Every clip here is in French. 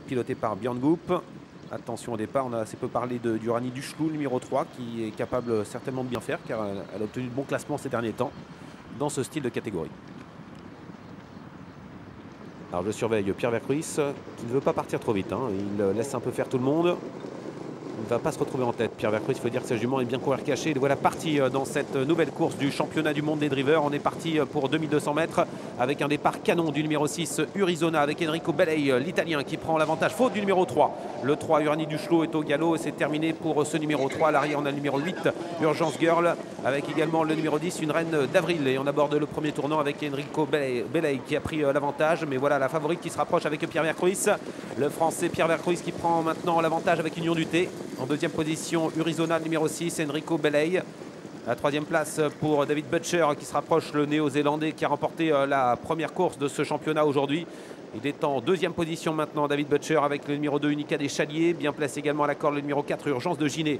Piloté par Björn Goop. Attention au départ, on a assez peu parlé d'Uranie Duchelou, numéro 3, qui est capable certainement de bien faire car elle a obtenu de bons classements ces derniers temps dans ce style de catégorie. Alors je surveille Pierre Vercruis qui ne veut pas partir trop vite, hein. Il laisse un peu faire tout le monde. Il ne va pas se retrouver en tête. Pierre Vercruis, il faut dire que sa jument est bien courir caché. Et voilà parti dans cette nouvelle course du championnat du monde des drivers. On est parti pour 2200 mètres avec un départ canon du numéro 6 Urizona avec Enrico Bellei, l'italien qui prend l'avantage. Faute du numéro 3. Le 3 Uranie Duchelou est au galop et c'est terminé pour ce numéro 3. À l'arrière, on a le numéro 8 Urgence Girl avec également le numéro 10 une reine d'avril. Et on aborde le premier tournant avec Enrico Bellei qui a pris l'avantage. Mais voilà la favorite qui se rapproche avec Pierre Vercruis. Le français Pierre Vercruis qui prend maintenant l'avantage avec Union du Thé. En deuxième position, Urizona numéro 6, Enrico Bellei. La troisième place pour David Butcher qui se rapproche, le néo-zélandais qui a remporté la première course de ce championnat aujourd'hui. Il est en deuxième position maintenant, David Butcher, avec le numéro 2, Unica des Chaliers. Bien placé également à la corde, le numéro 4, Urgence de Giné.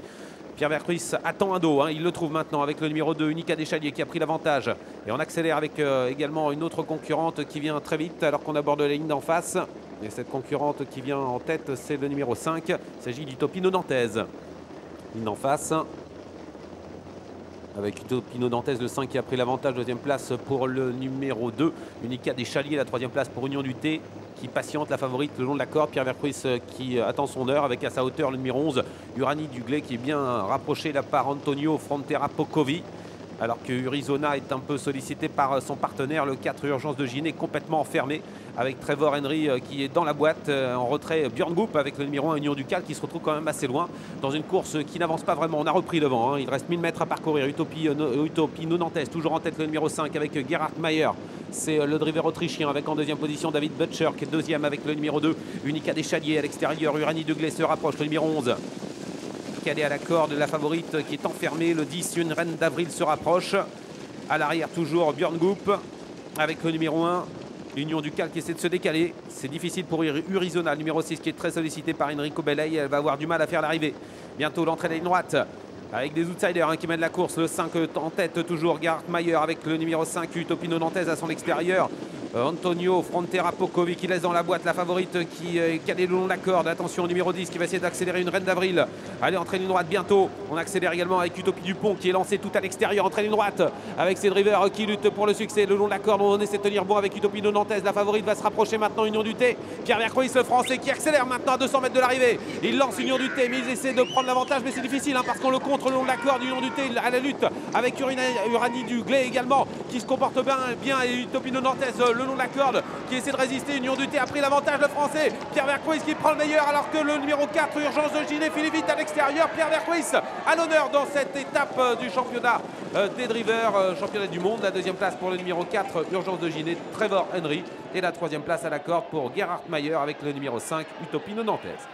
Pierre Vercruis attend un dos, hein. Il le trouve maintenant avec le numéro 2, Unica des Chaliers qui a pris l'avantage. Et on accélère avec également une autre concurrente qui vient très vite alors qu'on aborde la ligne d'en face. Et cette concurrente qui vient en tête, c'est le numéro 5. Il s'agit d'Utopino Nantaise. Ligne d'en face. Avec Utopino Nantaise, le 5 qui a pris l'avantage. Deuxième place pour le numéro 2. Unica des Chaliers, la troisième place pour Union du Thé qui patiente, la favorite le long de la corde. Pierre Vercruis qui attend son heure avec à sa hauteur le numéro 11, Uranie Duglé qui est bien rapproché là par Antonio Frontera Pocovi. Alors que Urizona est un peu sollicité par son partenaire, le 4 Urgence de Giné, complètement enfermé, avec Trevor Henry qui est dans la boîte, en retrait Björn Goop avec le numéro 1 Union du Cal qui se retrouve quand même assez loin dans une course qui n'avance pas vraiment. On a repris devant, hein. Il reste 1000 mètres à parcourir. Utopino Nantaise, toujours en tête le numéro 5 avec Gerhard Mayer. C'est le driver autrichien avec en deuxième position David Butcher qui est deuxième avec le numéro 2 Unica des Chaliers à l'extérieur. Uranie Duglé se rapproche, le numéro 11. Calé à la corde, la favorite qui est enfermée, le 10 une reine d'avril se rapproche. À l'arrière toujours Björn Goop avec le numéro 1 Union du Cal qui essaie de se décaler. C'est difficile pour Urizona, le numéro 6 qui est très sollicité par Enrico Bellei. Elle va avoir du mal à faire l'arrivée. Bientôt l'entrée de la ligne droite avec des outsiders, hein, qui mènent la course. Le 5 en tête toujours Gerhard Mayer avec le numéro 5 Utopino Nantaise à son extérieur. Antonio Frontera Pocovi qui laisse dans la boîte la favorite qui est calée le long de la corde. Attention au numéro 10 qui va essayer d'accélérer, une reine d'avril. Allez, entrée ligne droite bientôt. On accélère également avec Utopie Dupont qui est lancé tout à l'extérieur. Entrée ligne droite avec ses drivers qui luttent pour le succès le long de la corde. On essaie de tenir bon avec Utopino Nantaise. La favorite va se rapprocher maintenant, Union du Thé. Pierre Vercruis, le français, qui accélère maintenant à 200 mètres de l'arrivée. Il lance Union du Thé mais ils essaient de prendre l'avantage, mais c'est difficile, hein, parce qu'on le contre le long de la corde. Union du Thé à la lutte avec Uranie Duglé également qui se comporte bien et Utopino Nantaise le long de la corde qui essaie de résister. Union du Thé a pris l'avantage, le français Pierre Vercruis qui prend le meilleur alors que le numéro 4 Urgence de Giné finit vite à l'extérieur. Pierre Vercruis à l'honneur dans cette étape du championnat des drivers, championnat du monde. La deuxième place pour le numéro 4 Urgence de Giné, Trevor Henry, et la troisième place à la corde pour Gerhard Mayer avec le numéro 5 Utopino Nantaise.